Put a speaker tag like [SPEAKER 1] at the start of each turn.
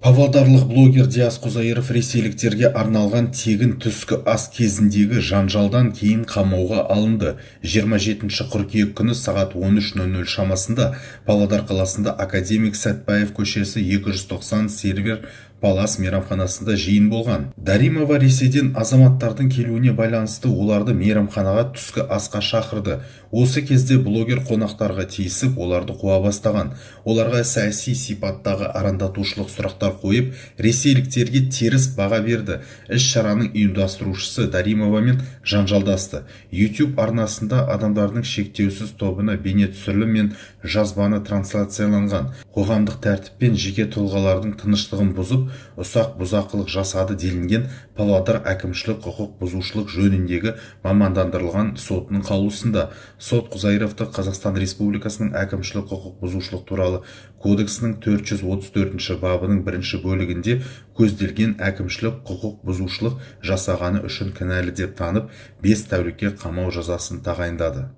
[SPEAKER 1] Павлодарлық блогер Диас Құзайыров ресейліктерге арналған тегін түскі ас кезіндегі жанжалдан кейін қамауға алынды. 27 қыркүйек күні сағат 13:00 шамасында Павлодар қаласында Академик Сәтбаев көшесі 290 сервер Палас мейрамханасында жиын болған. Даримова Ресейден азаматтардың келуіне байланысты оларды мейрамханаға түскі асқа шақырды. Осы кезде блогер қонақтарға тиісіп, оларды қуа бастаған. Оларға саяси сипаттағы арандатушылық сұрақтар қойып, ресейліктерге теріс баға берді. Іс-шараның ұйымдастырушысы Даримовамен жанжалдасты. YouTube арнасында адамдардың шектеусіз тобына бейне түсірілім мен жазбаны трансляцияланған. Қоғамдық тәртіп пен жеке тұлғалардың тыныштығын бұзып, ұсақ бұзақылық жасады делінген Павлодар әкімшілік құқық бұзушылық жөніндегі мамандандырылған сотының қаулысында. Сот Құзайыровты Қазақстан Республикасының әкімшілік құқық бұзушылық туралы кодексінің 434 бабының 1 бөлігінде көзделген әкімшілік құқық бұзушылық жасағаны үшін кінәлі деп танып, 5 тәулікке қамау жазасын тағайындады.